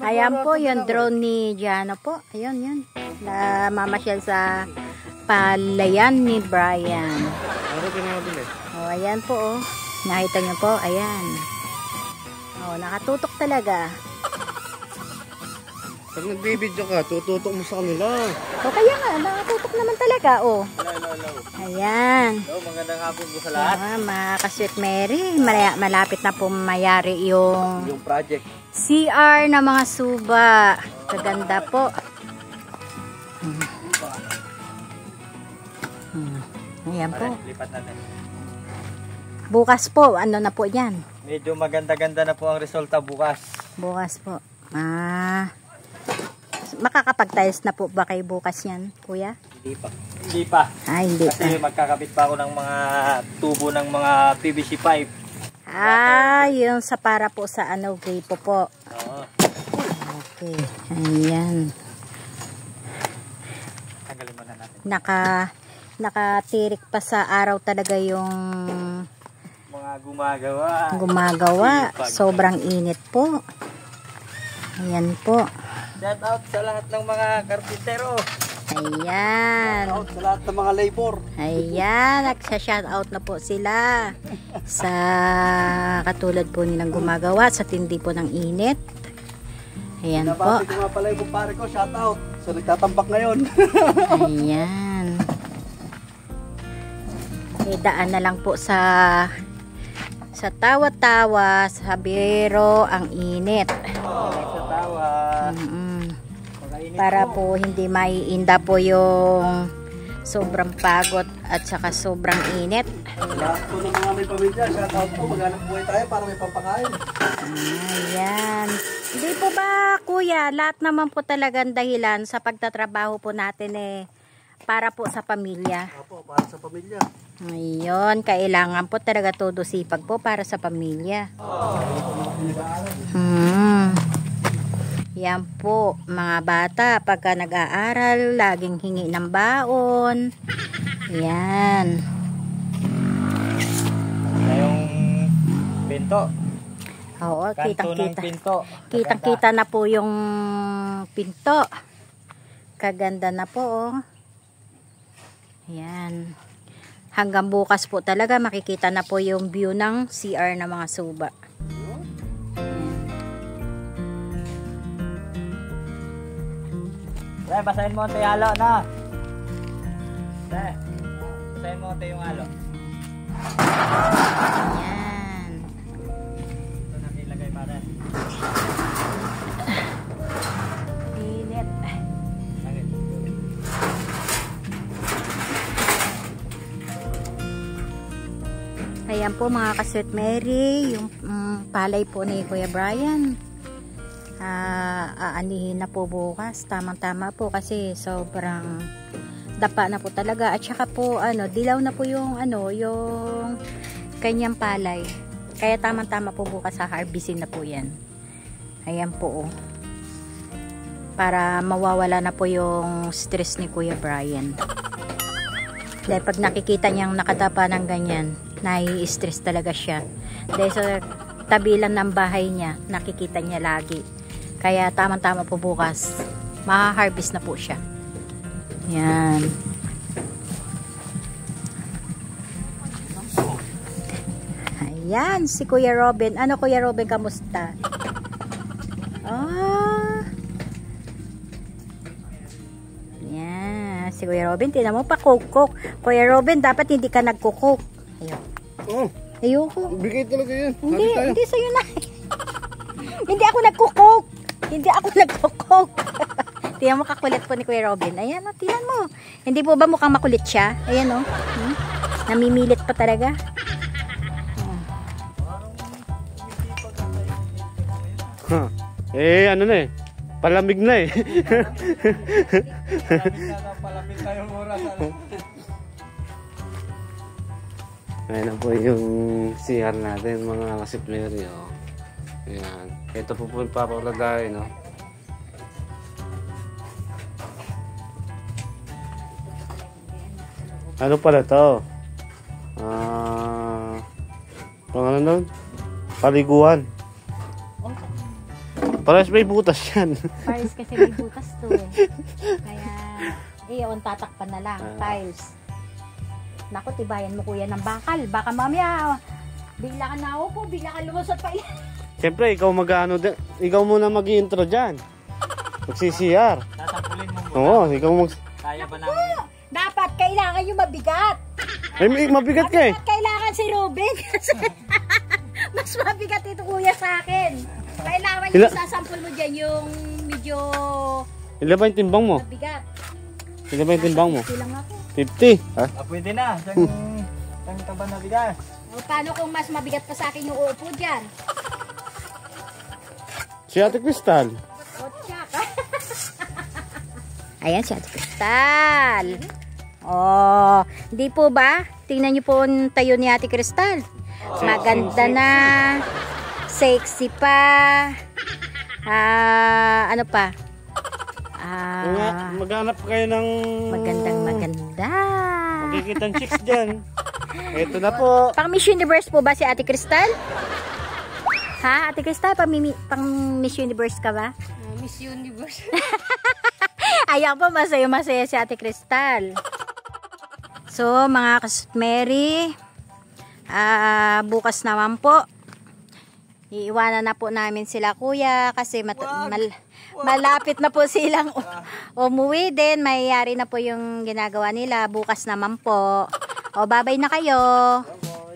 Ayan po yung drone ni Giano po. Ayun, yun. Namamasyal sa palayan ni Brian. Oh, ayan po, oh. Nakita niyo po, ayan. Oh, nakatutok talaga. Pag nagbibideo ka, tututok mo sa kanila. O kaya nga, nakatutok naman talaga, oh. Ayan. Hello, magandang hapon po sa lahat. Mga ka-Sweet Mary, malapit na po mayari yung project. CR na mga suba. Kaganda po. Ayan po. Lipat natin. Bukas po, ano na po yan? Medyo maganda-ganda na po ang resulta bukas. Bukas po. Makakapag-tiles na po ba kayo bukas yan, kuya? Hindi pa. Hindi pa. Hindi Kasi magkakabit pa ako ng mga tubo ng mga PVC pipe. Yung sa para po sa gripo po. Oo. Okay. Ayan. Tanggalin muna natin. Nakatirik pa sa araw talaga yung Mga gumagawa. Sobrang init po. Ayan po. Shout out sa lahat ng mga karpintero. Ayan. Shout out sa lahat ng mga labor. Ayan. Nagsha-shout out na po sila. Sa katulad po nilang gumagawa sa tindi po ng init. Ayan po. Nabati ko nga pala yung pare ko. Shout out. So nagtatambak ngayon. Ayan. Daan na lang po sa tawa-tawa, sa biro ang init. Sa tawa. Para po hindi maiinda po yung sobrang pagod at saka sobrang init. Lahat po ng mga may pamilya, shout out po. Maghanap buhay tayo para may pampakain. Ayan. Hindi po ba, kuya, lahat naman po talagang dahilan sa pagtatrabaho po natin para po sa pamilya. Opo, para sa pamilya. Ayun, kailangan po talaga todo sipag po para sa pamilya. Yan po, mga bata, pagka nag-aaral, laging hingi ng baon. Yan. Na yung pinto. Oo, kitang-kita. Pinto. Kitang-kita na po yung pinto. Kaganda na po, oh. Yan. Hanggang bukas po talaga makikita na po yung view ng CR na mga suba. Tay, basahin mo ito yung halo na. Tay, basahin mo ito yung halo. Yan. Ito natin ilagay pare. Init. Ayan po mga ka-Sweet Mary, yung palay po ni Kuya Brian. Aanihin na po bukas. Tamang-tama po kasi sobrang dapa na po talaga. At saka po, dilaw na po yung, yung kanyang palay. Kaya tamang-tama po bukas sa harvesting na po yan. Ayan po, oh. Para mawawala na po yung stress ni Kuya Brian. Dahil pag nakikita niyang nakatapa ng ganyan, nai-stress talaga siya. Dahil sa tabi lang ng bahay niya, nakikita niya lagi. Kaya tamang-tama po bukas, ma-harvest na po siya. Yan. Ayan, si Kuya Robin. Ano, Kuya Robin, kamusta? Yan, si Kuya Robin, tinan mo pa cook. Kuya Robin, dapat hindi ka nagkukok. Ayun. Ayoko. Bigay talaga yan. Hindi sa'yo na. Hindi ako nagkukok. Tingnan mo, kakulit po ni Kuya Robin. Ayan, tingnan mo. Hindi po ba mukhang makulit siya? Ayan, oh. Namimilit pa talaga. Ano na palamig na palamig na yung oras. Ayan na po yung CR natin, mga ka-Sweet Mary, oh. Ayan. Ito po yung papalagay, no? Ano pala to? Pang ano nun? Paliguan. Parehas may butas yan. Pares kasi may butas to eh. Kaya, iyon, tatakpan na lang. Tiles. Naku, tibayan mo kuya ng bakal. Baka mamaya, bigla ka naupo, bigla ka lumusot pa yan. Siyempre, ikaw ikaw muna mag-i-intro dyan. Magsisiyar. Tasampulin mo muna. Oo, ikaw Kaya ba namin? Dapat, kailangan yung mabigat. Ay, mabigat ka eh. Dapat kailangan si Ruben. Kasi mas mabigat ito kuya sa akin. Kailangan yung sasampul mo dyan yung medyo Ilan ba yung timbang mo? mabigat. Ilan ba yung timbang mo? Hindi lang ako. 50. Ha? Pwede na. Siyang taba na bigas. O, paano kung mas mabigat pa sa akin yung uupo dyan? Si Ate Crystal. O, tsak. Ayan si Ate Crystal. Oh, hindi po ba? Tingnan niyo po ang tayo ni Ate Crystal. Maganda na. Sexy pa. Ano pa? Maghanap kayo ng Maganda. makikita ng chicks dyan. Ito na po. Pang Miss Universe po ba si Ate Crystal? Ha, Ate Crystal? Pang Miss Universe ka ba? Miss Universe. Ayan po, masaya si Ate Crystal. So, mga Mary, bukas naman po, iiwanan na po namin sila kuya kasi malapit na po silang umuwi din. Mayayari na po yung ginagawa nila. Bukas naman po. O, bye-bye na kayo.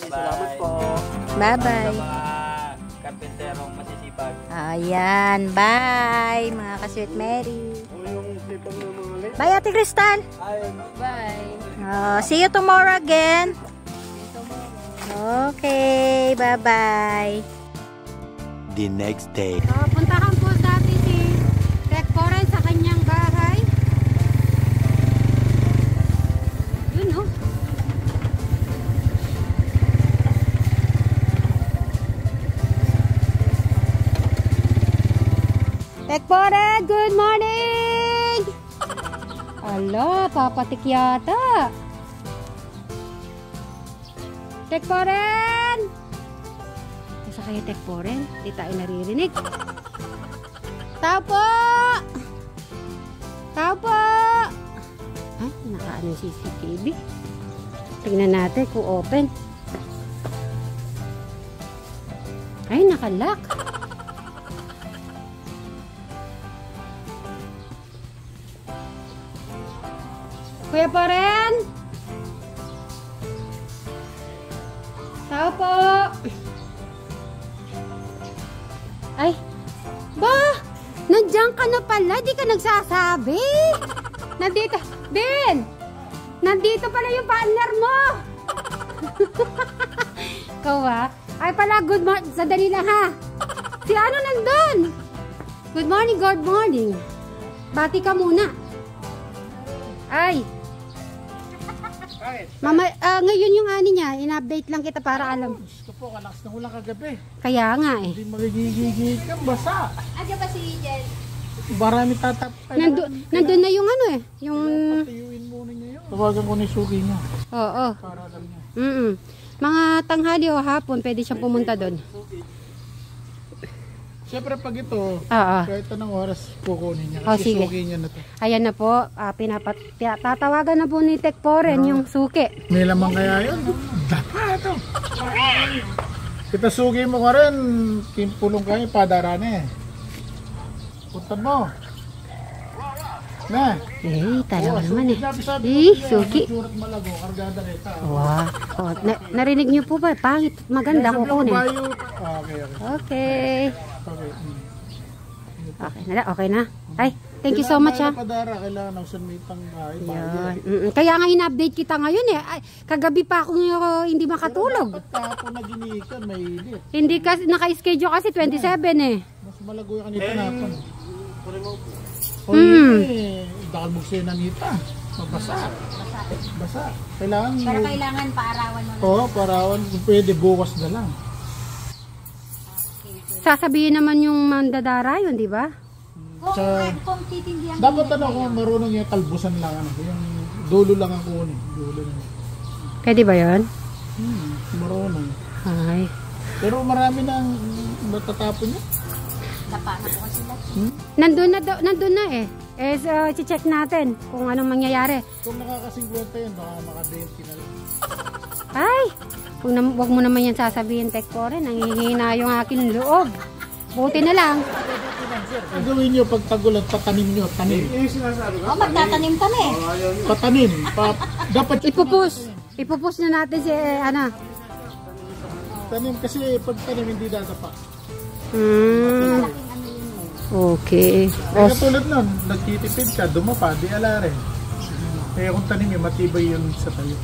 Salamat po. Bye-bye. Mga karpenterong masisipag. Ayan, bye mga ka-Sweet Mary. Bye Ate Crystal. Bye. See you tomorrow again. Okay, bye-bye. The next day. Puntahan po dati si Tek Foren sa kanyang bahay. Yun no. Tek Foren, good morning! Ala, papatik yata. Tek Foren! Nasa kayo Tek Foren? Di tayo naririnig. Tao po! Tao po! Ay, nakaano yung CCTV. Tingnan natin kung open. Ay, nakalock. Kuya Foren? Tao po! Ay! Ba! Nandiyan ka na pala, di ka nagsasabi. Nandito, Ben! Nandito pala yung partner mo. Ikaw ha? Ay pala, good morning. Sadali lang ha. Si ano nandun? Good morning. Bati ka muna. Ay! Mama, ngayon yung ani niya, in-update lang kita para alam. Gusto po, kalakas na ulang kagabi. Kaya nga eh. Hindi magigigig ka, basa. Ano ba si Jen? Marami tatap. Nandun na yung ano eh. Yung... Patiyuin muna niya yun. Tawagan ko ni Suki niya. Oo. Para alam niya. Mga tanghali o hapon, pwede siyang pumunta doon. Siyempre pag ito, Oo. kahit anong oras kukunin niya. Oh, Kasi sige. Suki niya na to. Ayan na po, tatawagan na po ni Tek Foren yung suki. May lamang kaya yun. Dapa ito. Kita Suki mo ka rin. Kimpulong kayo, padarane. Puntan mo. Na. Talaga naman eh. Sabi Suki. Surat malago, kargada kita. Wow. Oh, narinig niyo po ba? Pangit, maganda kukunin. Okay. Okay na. Ay, thank you so much ha. Padara, kailangan ng sunmitang bahay. Yun. Kaya nga in-update kita ngayon eh. Ay, kagabi pa ako hindi makatulog. Tapos na ginikan, mainit. Hindi kasi naka-schedule kasi 27 eh. Mas malago yung kanita napan. Dahil mugsena nita. Mabasa. Basa. Kailangan. Pero kailangan paarawan mo na. Oo, paarawan. Kung pwede, bukas na lang. Sasabihin naman yung mandadara yun, di ba? Kung titindihan Dapat kung marunong yung kalbusan lang. Yung dulo lang ang kunin. Dulo lang. Pwede ba yun? Marunong. Ay. Pero marami nang matatapon niya. Nandun na eh. I-check natin kung anong mangyayari. Kung nakaka-50 yun, baka maka-20 na lang. Ay, wag mo naman yan sasabihin, Tek Pore. Nangihina yung aking loob. Buti na lang. Ang gawin nyo pag tagulan, patanim nyo. Tanim. Magtatanim kami. Patanim. Dapat Ipupus na natin si Ana. tanim kasi pag tanim hindi dadapa. Okay. Kaya katulad nun, nagtitipid ka, dumapa, di ala rin. Kaya kung tanim yun, matibay yun sa tayo.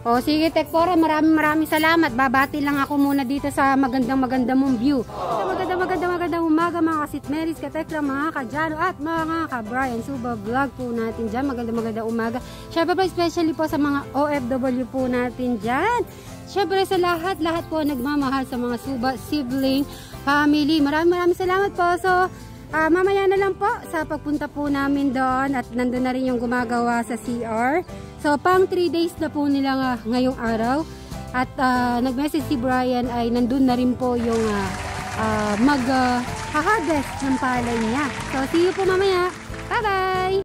O sige, Tek Pore, maraming salamat. Babati lang ako muna dito sa magandang mong view. Sa magandang umaga mga kasitmeris, katekla, mga kadyano at mga ka-Brian Suba vlog po natin dyan. Magandang umaga. Syempre po, especially po sa mga OFW po natin dyan. Syempre sa lahat po nagmamahal sa mga Suba sibling family. Maraming salamat po. So, mamaya na lang po sa pagpunta po namin doon at nandun na rin yung gumagawa sa CR. So, pang 3 days na po nila ngayong araw. At nag-message si Brian ay nandun na rin po yung mag-harvest ng palay niya. So, see you po mamaya. Bye-bye!